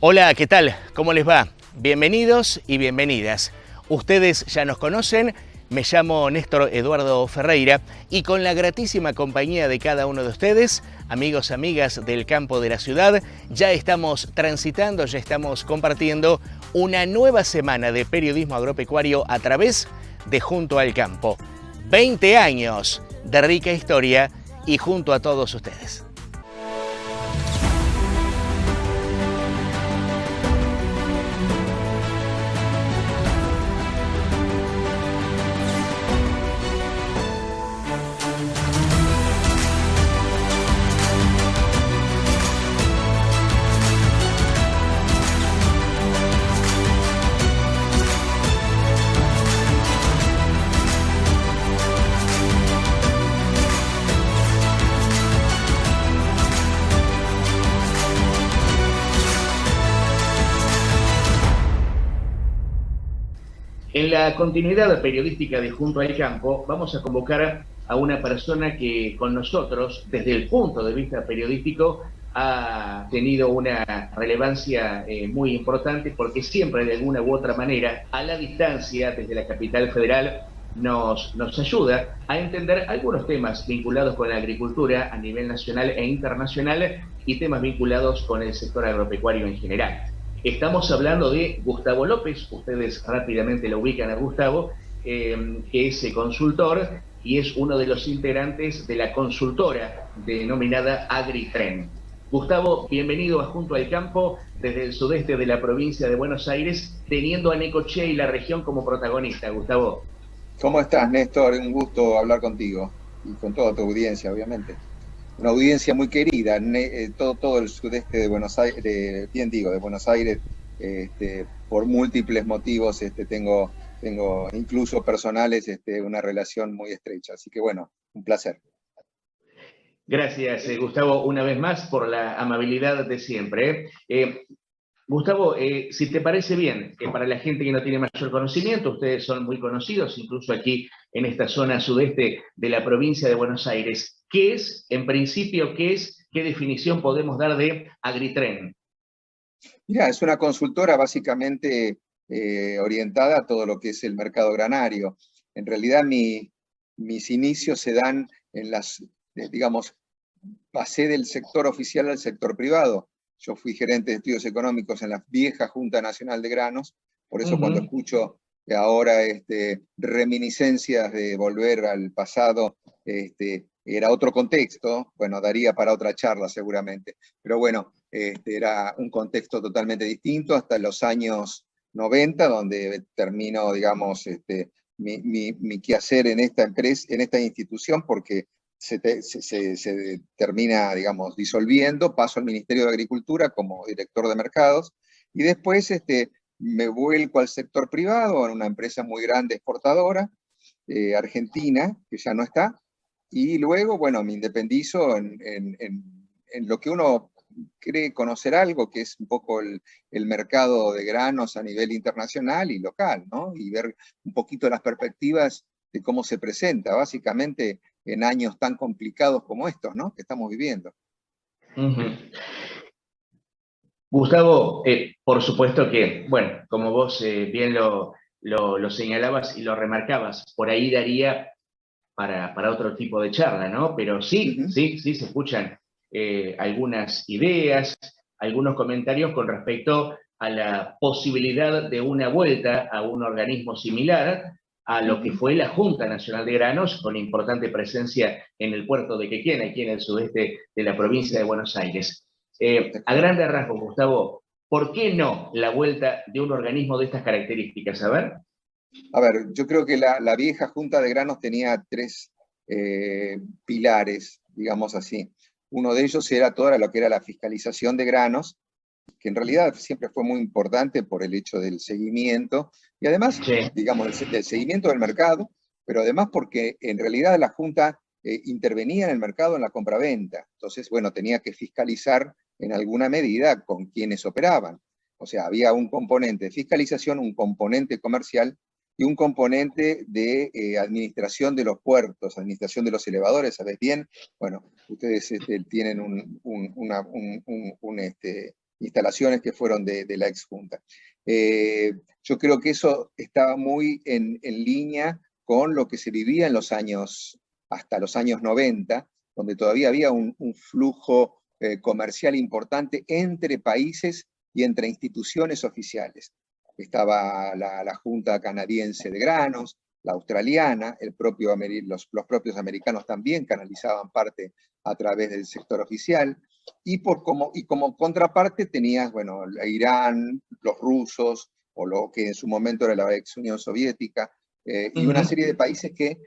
Hola, ¿qué tal? ¿Cómo les va? Bienvenidos y bienvenidas. Ustedes ya nos conocen, me llamo Néstor Eduardo Ferreira y con la gratísima compañía de cada uno de ustedes, amigos, amigas del campo de la ciudad, ya estamos transitando, ya estamos compartiendo una nueva semana de periodismo agropecuario a través de Junto al Campo. 20 años de rica historia y junto a todos ustedes. En la continuidad periodística de Junto al Campo, vamos a convocar a una persona que con nosotros, desde el punto de vista periodístico, ha tenido una relevancia muy importante porque siempre, de alguna u otra manera, a la distancia, desde la capital federal, nos ayuda a entender algunos temas vinculados con la agricultura a nivel nacional e internacional y temas vinculados con el sector agropecuario en general. Estamos hablando de Gustavo López, ustedes rápidamente lo ubican a Gustavo, que es consultor y es uno de los integrantes de la consultora denominada AgriTren. Gustavo, bienvenido a Junto al Campo desde el sudeste de la provincia de Buenos Aires, teniendo a Necochea y la región como protagonista. Gustavo. ¿Cómo estás, Néstor? Un gusto hablar contigo y con toda tu audiencia, obviamente. Una audiencia muy querida, todo el sudeste de Buenos Aires, de Buenos Aires, por múltiples motivos, tengo incluso personales, una relación muy estrecha. Así que bueno, un placer. Gracias, Gustavo, una vez más por la amabilidad de siempre. Gustavo, si te parece bien, para la gente que no tiene mayor conocimiento, ustedes son muy conocidos, incluso aquí en esta zona sudeste de la provincia de Buenos Aires. ¿Qué es, en principio, qué definición podemos dar de AgriTren? Mira, es una consultora básicamente orientada a todo lo que es el mercado granario. En realidad mis inicios se dan en digamos, pasé del sector oficial al sector privado. Yo fui gerente de estudios económicos en la vieja Junta Nacional de Granos, por eso cuando escucho ahora reminiscencias de volver al pasado, era otro contexto, bueno, daría para otra charla seguramente, pero bueno, era un contexto totalmente distinto hasta los años 90, donde termino, digamos, mi quehacer en esta empresa, en esta institución, porque se termina, digamos, disolviendo, paso al Ministerio de Agricultura como director de mercados, y después me vuelco al sector privado, en una empresa muy grande exportadora, argentina, que ya no está, y luego, bueno, me independizo en lo que uno cree conocer algo, que es un poco el mercado de granos a nivel internacional y local, ¿no? Y ver un poquito las perspectivas de cómo se presenta, básicamente en años tan complicados como estos, ¿no?, que estamos viviendo. Gustavo, por supuesto que, bueno, como vos bien lo señalabas y lo remarcabas, por ahí daría para otro tipo de charla, ¿no? Pero sí, sí se escuchan algunas ideas, algunos comentarios con respecto a la posibilidad de una vuelta a un organismo similar a lo que fue la Junta Nacional de Granos, con importante presencia en el puerto de Quequén, aquí en el sudeste de la provincia de Buenos Aires. A grandes rasgos, Gustavo, ¿por qué no la vuelta de un organismo de estas características? A ver. A ver, yo creo que la vieja Junta de Granos tenía tres pilares, digamos así. Uno de ellos era toda lo que era la fiscalización de granos, que en realidad siempre fue muy importante por el hecho del seguimiento, y además, digamos, del seguimiento del mercado, pero además porque en realidad la Junta intervenía en el mercado en la compraventa. Entonces, bueno, tenía que fiscalizar en alguna medida con quienes operaban. O sea, había un componente de fiscalización, un componente comercial y un componente de administración de los puertos, administración de los elevadores. ¿Sabes bien? Bueno, ustedes tienen instalaciones que fueron de la exjunta. Yo creo que eso estaba muy en línea con lo que se vivía en los años, hasta los años 90, donde todavía había un flujo comercial importante entre países y entre instituciones oficiales. Estaba la Junta Canadiense de Granos, la australiana, los propios americanos también canalizaban parte a través del sector oficial, y como contraparte tenías, bueno, Irán, los rusos, o lo que en su momento era la ex Unión Soviética, y una serie de países que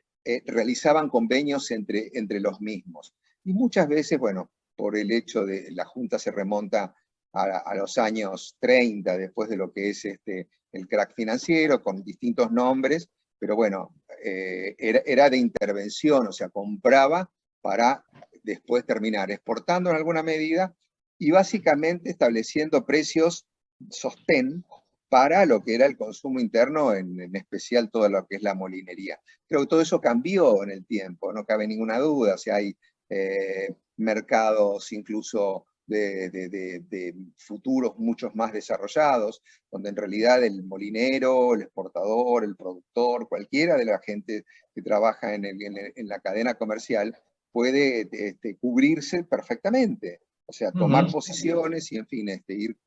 realizaban convenios entre los mismos. Y muchas veces, bueno, por el hecho de la Junta se remonta a los años 30, después de lo que es el crack financiero, con distintos nombres, pero bueno, era de intervención, o sea, compraba para después terminar exportando en alguna medida y básicamente estableciendo precios sostén para lo que era el consumo interno, en especial todo lo que es la molinería. Creo que todo eso cambió en el tiempo, no cabe ninguna duda, o sea, hay mercados incluso de futuros muchos más desarrollados, donde en realidad el molinero, el exportador, el productor, cualquiera de la gente que trabaja en la cadena comercial puede cubrirse perfectamente. O sea, tomar posiciones y, en fin, ir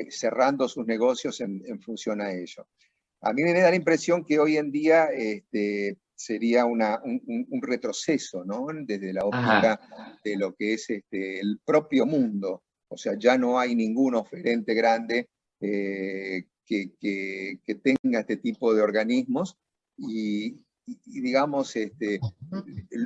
cerrando sus negocios en función a ello. A mí me da la impresión que hoy en día sería un retroceso, ¿no? Desde la óptica de lo que es el propio mundo. O sea, ya no hay ningún oferente grande que tenga este tipo de organismos y digamos,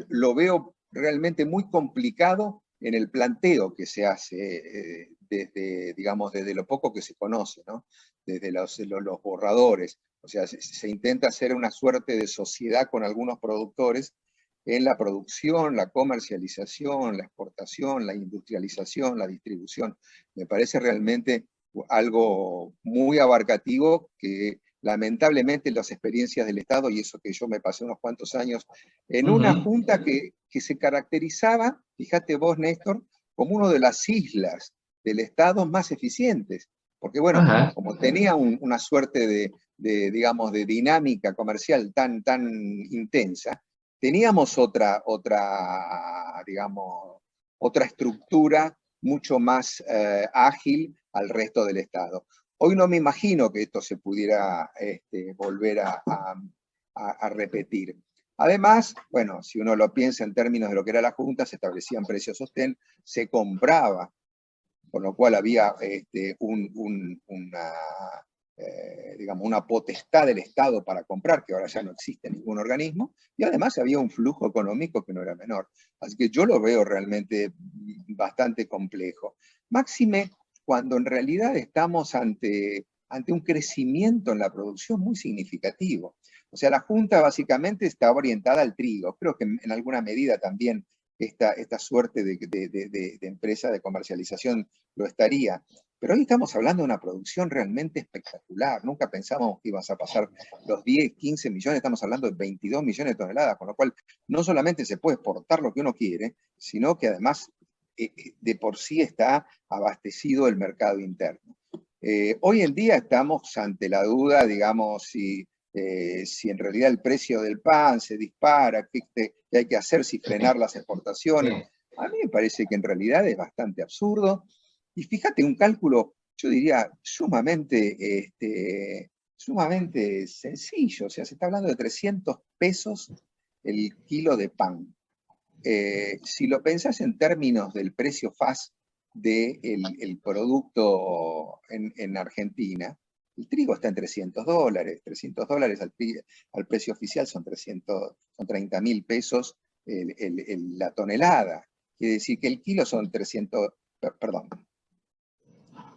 lo veo realmente muy complicado en el planteo que se hace desde lo poco que se conoce, ¿no? Desde los borradores. O sea, se intenta hacer una suerte de sociedad con algunos productores en la producción, la comercialización, la exportación, la industrialización, la distribución. Me parece realmente algo muy abarcativo que lamentablemente las experiencias del Estado, y eso que yo me pasé unos cuantos años, en una junta que se caracterizaba, fíjate vos, Néstor, como una de las islas del Estado más eficientes. Porque bueno, como tenía una suerte digamos, de dinámica comercial tan intensa, teníamos digamos, otra estructura mucho más ágil al resto del Estado. Hoy no me imagino que esto se pudiera volver a repetir. Además, bueno, si uno lo piensa en términos de lo que era la Junta, se establecían precios sostén, se compraba, con lo cual había digamos, una potestad del Estado para comprar, que ahora ya no existe ningún organismo, y además había un flujo económico que no era menor. Así que yo lo veo realmente bastante complejo. Máxime cuando en realidad estamos ante un crecimiento en la producción muy significativo. O sea, la Junta básicamente estaba orientada al trigo. Creo que en alguna medida también esta suerte de empresa de comercialización lo estaría. Pero hoy estamos hablando de una producción realmente espectacular. Nunca pensamos que ibas a pasar los 10, 15 millones, estamos hablando de 22 millones de toneladas, con lo cual no solamente se puede exportar lo que uno quiere, sino que además de por sí está abastecido el mercado interno. Hoy en día estamos ante la duda, digamos, si en realidad el precio del pan se dispara, qué hay que hacer, si frenar las exportaciones. A mí me parece que en realidad es bastante absurdo. Y fíjate, un cálculo, yo diría, sumamente sencillo. O sea, se está hablando de 300 pesos el kilo de pan. Si lo pensás en términos del precio FAS del producto en Argentina, el trigo está en $300. $300 al precio oficial son 30.000 pesos la tonelada. Quiere decir que el kilo son 300, perdón,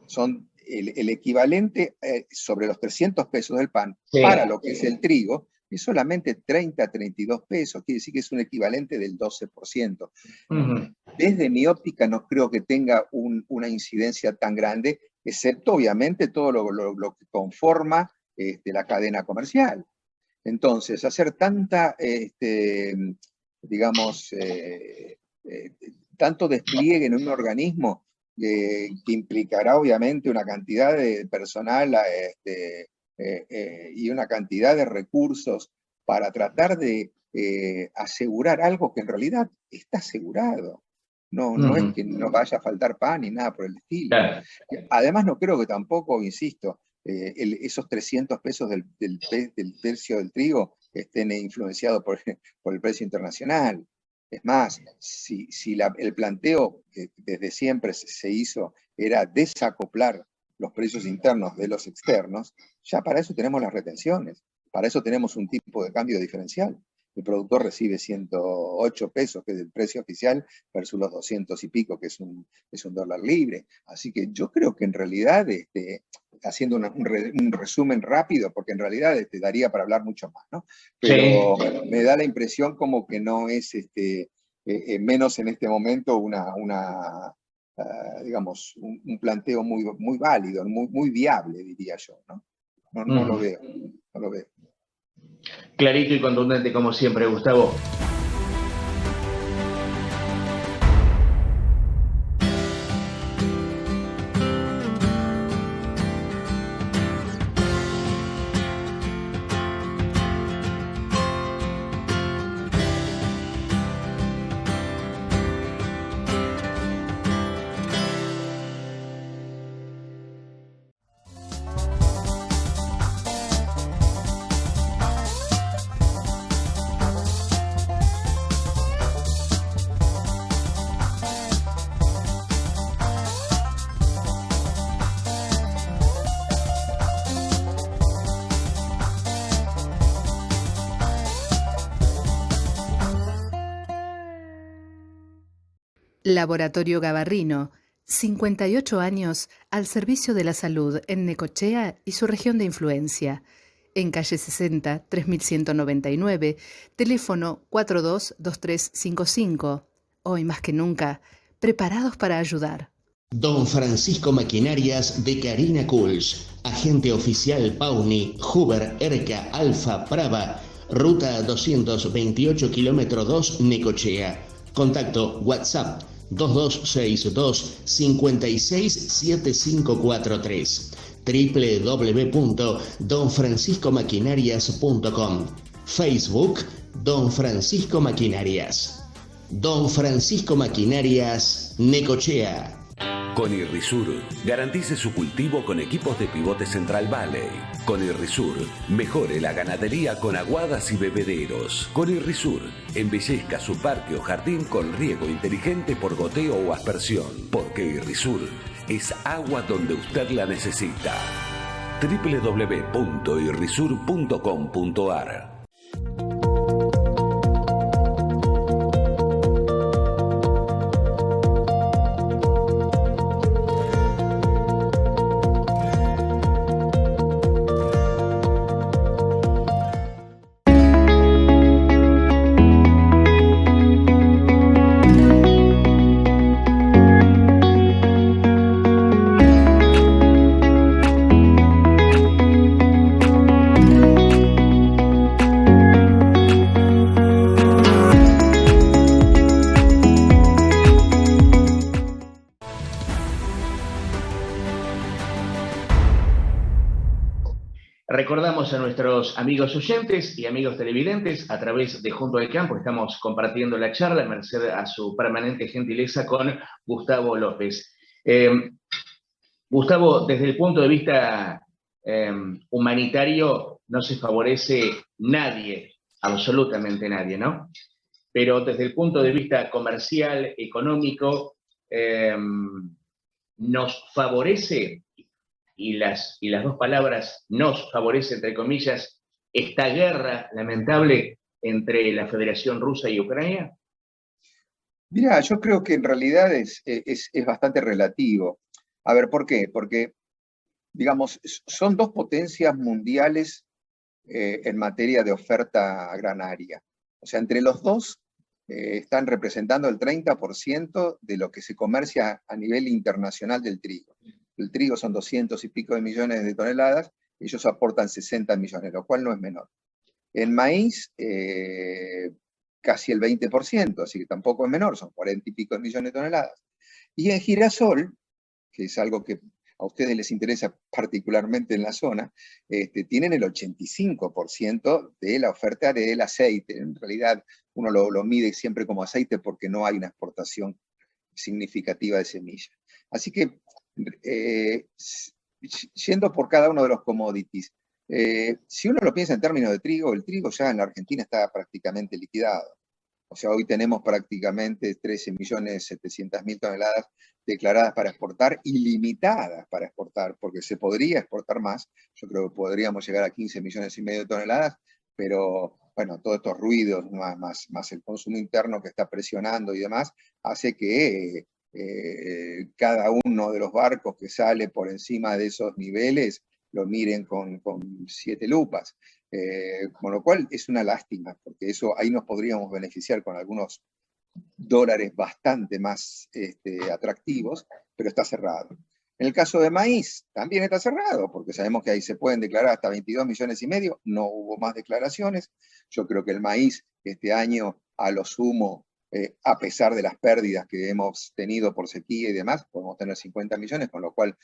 son el equivalente sobre los 300 pesos del pan para lo que es el trigo, es solamente 30, 32 pesos, quiere decir que es un equivalente del 12%. Desde mi óptica no creo que tenga una incidencia tan grande, excepto obviamente todo lo que conforma la cadena comercial. Entonces, hacer digamos, tanto despliegue en un organismo, que implicará obviamente una cantidad de personal y una cantidad de recursos para tratar de asegurar algo que en realidad está asegurado. No es que no vaya a faltar pan ni nada por el estilo. Claro. Además no creo que tampoco, insisto, esos 300 pesos del tercio del trigo estén influenciados por el precio internacional. Es más, si el planteo que desde siempre se hizo era desacoplar los precios internos de los externos, ya para eso tenemos las retenciones, para eso tenemos un tipo de cambio diferencial. El productor recibe 108 pesos, que es el precio oficial, versus los 200 y pico, que es un dólar libre. Así que yo creo que en realidad, haciendo un resumen rápido, porque en realidad daría para hablar mucho más, ¿no? Pero sí, me da la impresión como que no es, menos en este momento, digamos, un planteo muy válido, muy viable, diría yo, ¿no? No lo veo, no lo veo. Clarito y contundente como siempre, Gustavo. Laboratorio Gabarrino, 58 años al servicio de la salud en Necochea y su región de influencia. En calle 60, 3199, teléfono 422355. Hoy más que nunca, preparados para ayudar. Don Francisco Maquinarias de Karina Kuls, agente oficial Pauni, Huber, Erca, Alfa, Brava, ruta 228 kilómetro 2, Necochea. Contacto WhatsApp 2262 567543, www.donfranciscomaquinarias.com, Facebook Don Francisco Maquinarias. Don Francisco Maquinarias, Necochea. Con Irrisur, garantice su cultivo con equipos de pivote Central Valley. Con Irrisur, mejore la ganadería con aguadas y bebederos. Con Irrisur, embellezca su parque o jardín con riego inteligente por goteo o aspersión. Porque Irrisur es agua donde usted la necesita. www.irrisur.com.ar. Recordamos a nuestros amigos oyentes y amigos televidentes, a través de Junto al Campo estamos compartiendo la charla, merced a su permanente gentileza, con Gustavo López. Gustavo, desde el punto de vista humanitario, no se favorece nadie, absolutamente nadie, ¿no? Pero desde el punto de vista comercial, económico, nos favorece, y las dos palabras nos favorece, entre comillas, esta guerra lamentable entre la Federación Rusa y Ucrania? Mira, yo creo que en realidad es bastante relativo. A ver, ¿por qué? Porque, digamos, son dos potencias mundiales en materia de oferta granaria. O sea, entre los dos están representando el 30% de lo que se comercia a nivel internacional del trigo. El trigo son 200 y pico de millones de toneladas, ellos aportan 60 millones, lo cual no es menor. En maíz, casi el 20%, así que tampoco es menor, son 40 y pico de millones de toneladas. Y en girasol, que es algo que a ustedes les interesa particularmente en la zona, tienen el 85% de la oferta del aceite. En realidad uno lo mide siempre como aceite porque no hay una exportación significativa de semilla. Así que, yendo por cada uno de los commodities, si uno lo piensa en términos de trigo, el trigo ya en la Argentina está prácticamente liquidado. O sea, hoy tenemos prácticamente 13.700.000 toneladas declaradas para exportar, ilimitadas para exportar, porque se podría exportar más. Yo creo que podríamos llegar a 15,5 millones de toneladas, pero bueno, todos estos ruidos, más el consumo interno que está presionando y demás, hace que cada uno de los barcos que sale por encima de esos niveles lo miren con 7 lupas. Con lo cual es una lástima, porque ahí nos podríamos beneficiar con algunos dólares bastante más atractivos, pero está cerrado. En el caso de maíz, también está cerrado, porque sabemos que ahí se pueden declarar hasta 22,5 millones, no hubo más declaraciones. Yo creo que el maíz este año, a lo sumo, a pesar de las pérdidas que hemos tenido por sequía y demás, podemos tener 50 millones, con lo cual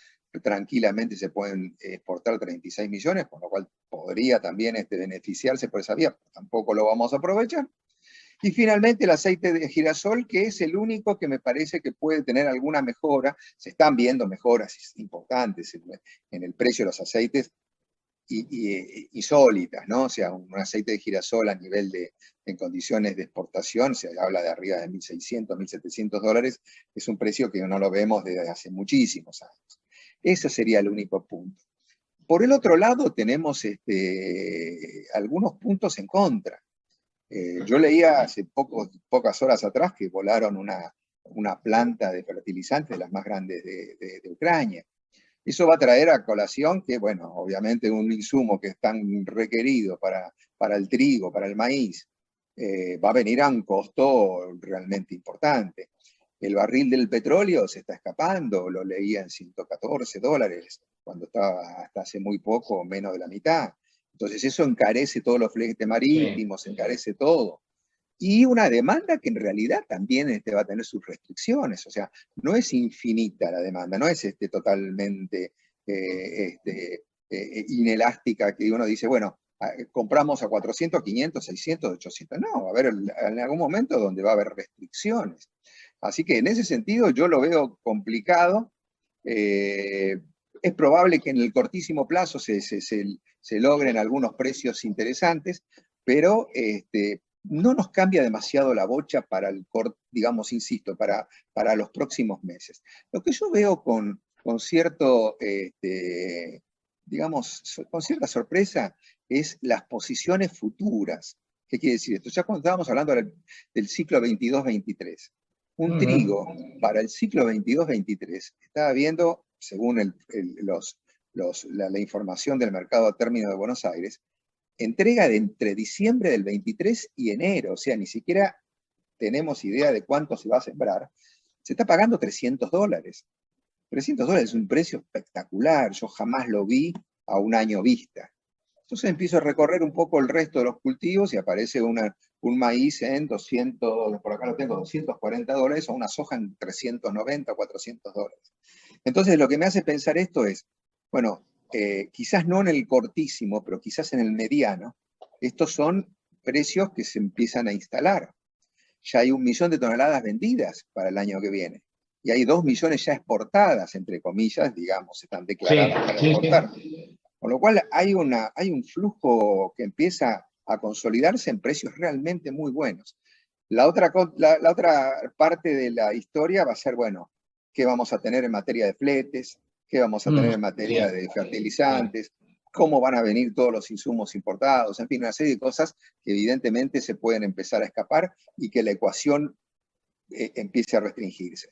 tranquilamente se pueden exportar 36 millones, con lo cual podría también beneficiarse por esa vía, tampoco lo vamos a aprovechar. Y finalmente el aceite de girasol, que es el único que me parece que puede tener alguna mejora. Se están viendo mejoras importantes en el precio de los aceites insólitas, ¿no? O sea, un aceite de girasol a nivel en condiciones de exportación, se habla de arriba de 1.600, 1.700 dólares, es un precio que no lo vemos desde hace muchísimos años. Ese sería el único punto. Por el otro lado, tenemos algunos puntos en contra. Yo leía hace pocas horas atrás que volaron una planta de fertilizantes, de las más grandes de Ucrania. Eso va a traer a colación que, bueno, obviamente un insumo que es tan requerido para el trigo, para el maíz, va a venir a un costo realmente importante. El barril del petróleo se está escapando, lo leía en 114 dólares, cuando estaba hasta hace muy poco menos de la mitad. Entonces eso encarece todos los fletes marítimos, encarece todo. Y una demanda que en realidad también va a tener sus restricciones, o sea, no es infinita la demanda, no es totalmente inelástica, que uno dice, bueno, compramos a 400, 500, 600, 800, no, va a haber en algún momento donde va a haber restricciones. Así que en ese sentido yo lo veo complicado. Es probable que en el cortísimo plazo se logren algunos precios interesantes, pero no nos cambia demasiado la bocha para el digamos, insisto, para los próximos meses. Lo que yo veo con cierto, digamos, con cierta sorpresa es las posiciones futuras. ¿Qué quiere decir esto? Ya cuando estábamos hablando del ciclo 22-23, un trigo para el ciclo 22-23 estaba viendo, según la información del mercado a término de Buenos Aires, entrega entre diciembre del 23 y enero, o sea, ni siquiera tenemos idea de cuánto se va a sembrar, se está pagando 300 dólares. 300 dólares es un precio espectacular, yo jamás lo vi a un año vista. Entonces empiezo a recorrer un poco el resto de los cultivos y aparece un maíz en 200, por acá lo tengo, 240 dólares, o una soja en 390, 400 dólares. Entonces lo que me hace pensar esto es, bueno, quizás no en el cortísimo, pero quizás en el mediano, estos son precios que se empiezan a instalar. Ya hay 1 millón de toneladas vendidas para el año que viene. Y hay 2 millones ya exportadas, entre comillas, digamos, están declaradas para exportar. Con lo cual hay un flujo que empieza a consolidarse en precios realmente muy buenos. La otra parte de la historia va a ser, bueno, ¿qué vamos a tener en materia de fletes? ¿Qué vamos a tener en materia de fertilizantes? ¿Cómo van a venir todos los insumos importados? En fin, una serie de cosas que evidentemente se pueden empezar a escapar y que la ecuación empiece a restringirse.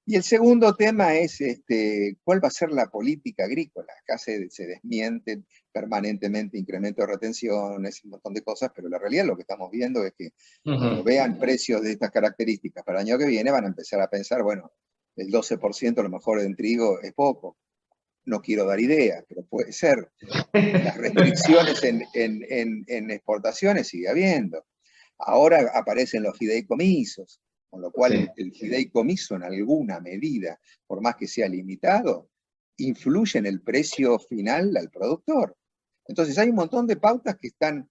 Y el segundo tema es cuál va a ser la política agrícola. Acá se desmienten permanentemente incremento de retenciones, un montón de cosas, pero la realidad lo que estamos viendo es que cuando vean precios de estas características para el año que viene van a empezar a pensar, bueno, el 12% a lo mejor en trigo es poco. No quiero dar idea, pero puede ser. Las restricciones en exportaciones sigue habiendo. Ahora aparecen los fideicomisos. con lo cual Sí. el fideicomiso en alguna medida, por más que sea limitado, influye en el precio final al productor. Entonces hay un montón de pautas que están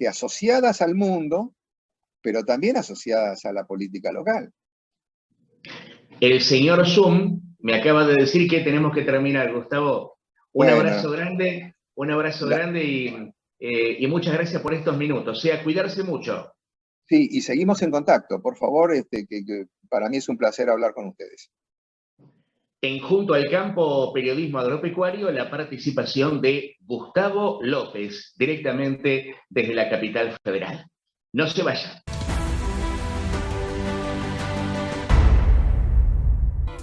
asociadas al mundo, pero también asociadas a la política local. El señor Zoom me acaba de decir que tenemos que terminar, Gustavo. Un Bueno, abrazo grande y muchas gracias por estos minutos. O sea, cuidarse mucho. Sí, y seguimos en contacto, por favor, que para mí es un placer hablar con ustedes. En Junto al Campo Periodismo Agropecuario, la participación de Gustavo López, directamente desde la capital federal. No se vaya.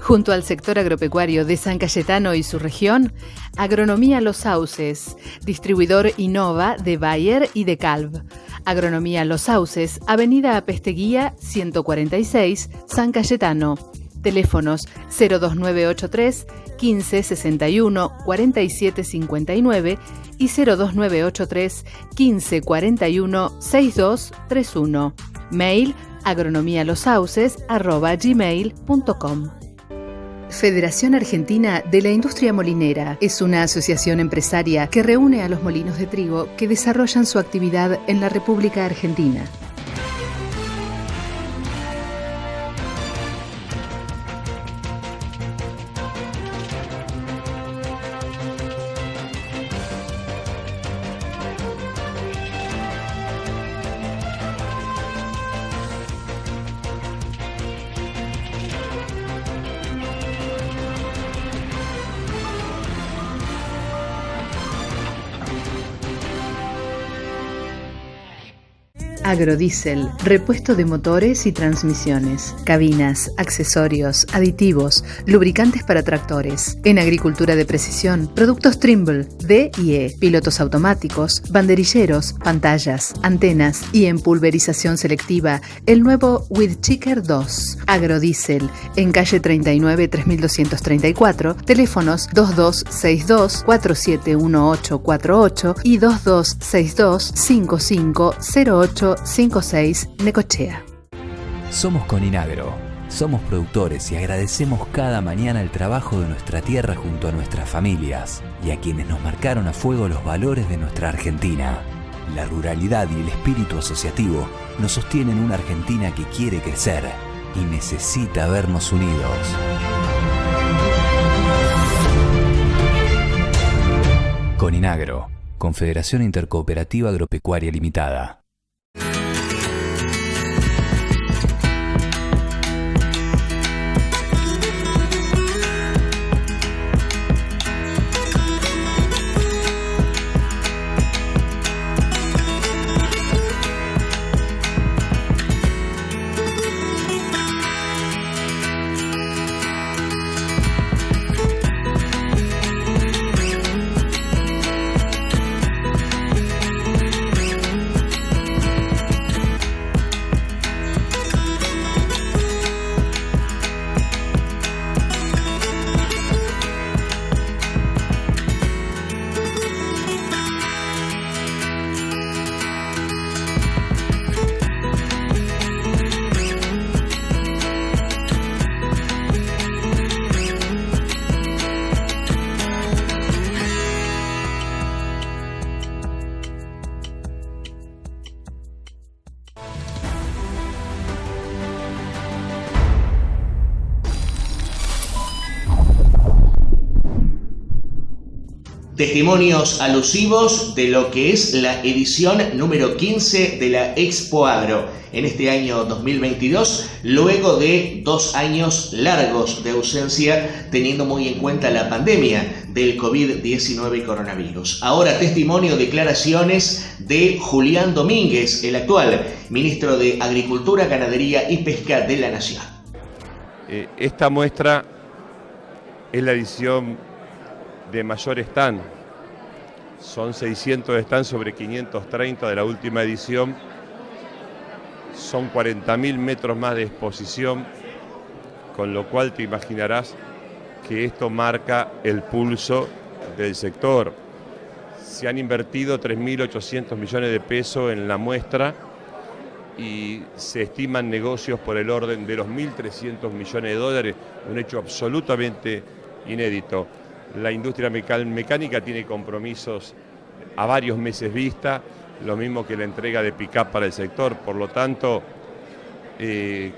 Junto al sector agropecuario de San Cayetano y su región, Agronomía Los Sauces, distribuidor Innova de Bayer y de Calv. Agronomía Los Sauces, Avenida Apesteguía 146, San Cayetano. Teléfonos 02983 15 61 47 59 y 02983 15 41 62 31. Mail agronomialosauces@gmail.com. Federación Argentina de la Industria Molinera es una asociación empresaria que reúne a los molinos de trigo que desarrollan su actividad en la República Argentina. Agrodiesel, repuesto de motores y transmisiones, cabinas, accesorios, aditivos, lubricantes para tractores. En agricultura de precisión, productos Trimble, D y E, pilotos automáticos, banderilleros, pantallas, antenas y en pulverización selectiva, el nuevo Weedchicker 2. Agrodiesel, en calle 39 3234, teléfonos 2262 471848 y 2262 5508 56 Necochea. Somos Coninagro, somos productores y agradecemos cada mañana el trabajo de nuestra tierra junto a nuestras familias y a quienes nos marcaron a fuego los valores de nuestra Argentina. La ruralidad y el espíritu asociativo nos sostienen una Argentina que quiere crecer y necesita vernos unidos. Coninagro, Confederación Intercooperativa Agropecuaria Limitada. Testimonios alusivos de lo que es la edición número 15 de la Expo Agro en este año 2022, luego de 2 años largos de ausencia, teniendo muy en cuenta la pandemia del COVID-19 coronavirus. Ahora testimonio, declaraciones de Julián Domínguez, el actual ministro de Agricultura, Ganadería y Pesca de la Nación. Esta muestra es la edición de mayor stand. Son 600 stands sobre 530 de la última edición. Son 40.000 metros más de exposición, con lo cual te imaginarás que esto marca el pulso del sector. Se han invertido 3.800 millones de pesos en la muestra y se estiman negocios por el orden de los 1.300 millones de dólares, un hecho absolutamente inédito. La industria mecánica tiene compromisos a varios meses vista, lo mismo que la entrega de pick-up para el sector. Por lo tanto,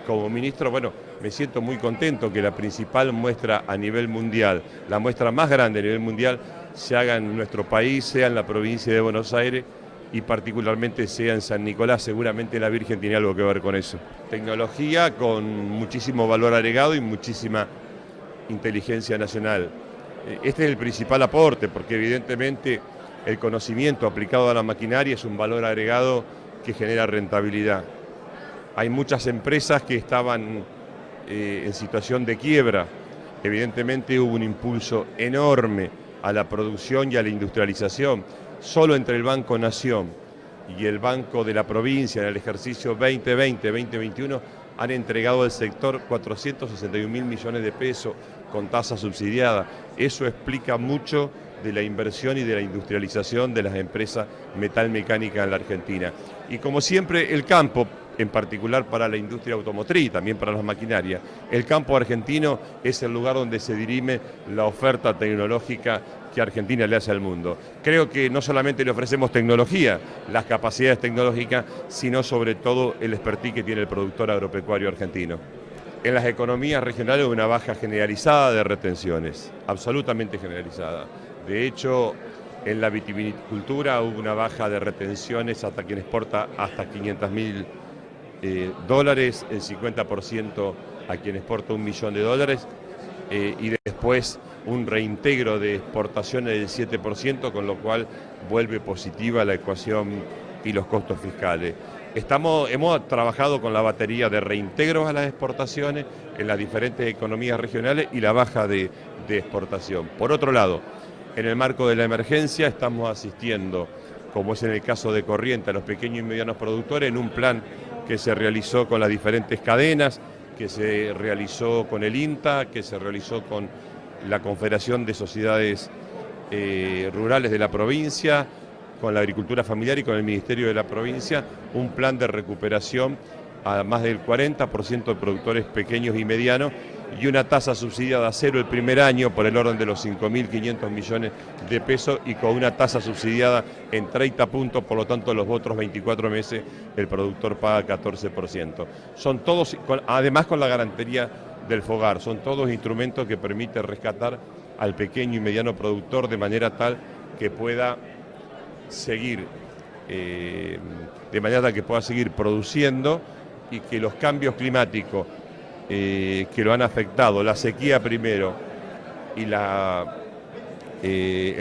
como ministro, bueno, me siento muy contento que la principal muestra a nivel mundial, la muestra más grande a nivel mundial, se haga en nuestro país, sea en la provincia de Buenos Aires y particularmente sea en San Nicolás. Seguramente la Virgen tiene algo que ver con eso. Tecnología con muchísimo valor agregado y muchísima inteligencia nacional. Este es el principal aporte, porque evidentemente el conocimiento aplicado a la maquinaria es un valor agregado que genera rentabilidad. Hay muchas empresas que estaban en situación de quiebra. Evidentemente hubo un impulso enorme a la producción y a la industrialización. Solo entre el Banco Nación y el Banco de la Provincia en el ejercicio 2020-2021 han entregado al sector 461.000 millones de pesos con tasa subsidiada. Eso explica mucho de la inversión y de la industrialización de las empresas metalmecánicas en la Argentina. Y como siempre, el campo, en particular para la industria automotriz, también para las maquinarias, el campo argentino es el lugar donde se dirime la oferta tecnológica que Argentina le hace al mundo. Creo que no solamente le ofrecemos tecnología, las capacidades tecnológicas, sino sobre todo el expertise que tiene el productor agropecuario argentino. En las economías regionales hay una baja generalizada de retenciones, absolutamente generalizada. De hecho, en la vitivinicultura hubo una baja de retenciones hasta quien exporta hasta 500.000 dólares, el 50% a quien exporta $1.000.000 y después un reintegro de exportaciones del 7%, con lo cual vuelve positiva la ecuación y los costos fiscales. Hemos trabajado con la batería de reintegros a las exportaciones en las diferentes economías regionales y la baja de exportación. Por otro lado, en el marco de la emergencia estamos asistiendo, como es en el caso de Corrientes, a los pequeños y medianos productores en un plan que se realizó con las diferentes cadenas, que se realizó con el INTA, que se realizó con la Confederación de Sociedades Rurales de la provincia, con la agricultura familiar y con el Ministerio de la provincia, un plan de recuperación a más del 40% de productores pequeños y medianos y una tasa subsidiada a cero el primer año por el orden de los 5.500 millones de pesos y con una tasa subsidiada en 30 puntos, por lo tanto los otros 24 meses el productor paga 14%. Son todos, además con la garantía del FOGAR, son todos instrumentos que permiten rescatar al pequeño y mediano productor de manera tal que pueda seguir, produciendo y que los cambios climáticos que lo han afectado, la sequía primero y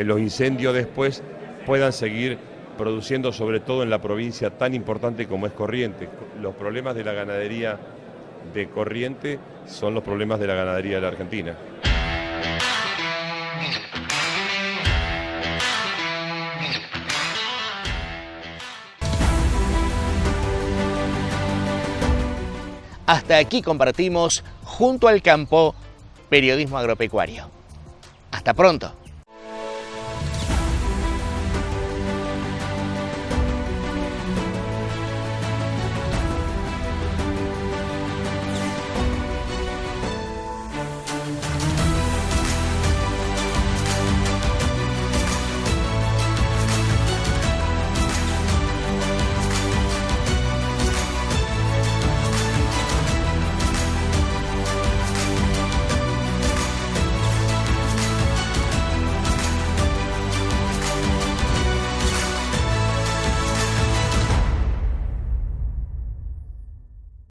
los incendios después, puedan seguir produciendo, sobre todo en la provincia tan importante como es Corrientes. Los problemas de la ganadería de Corrientes son los problemas de la ganadería de la Argentina. Hasta aquí compartimos Junto al Campo, periodismo agropecuario. Hasta pronto.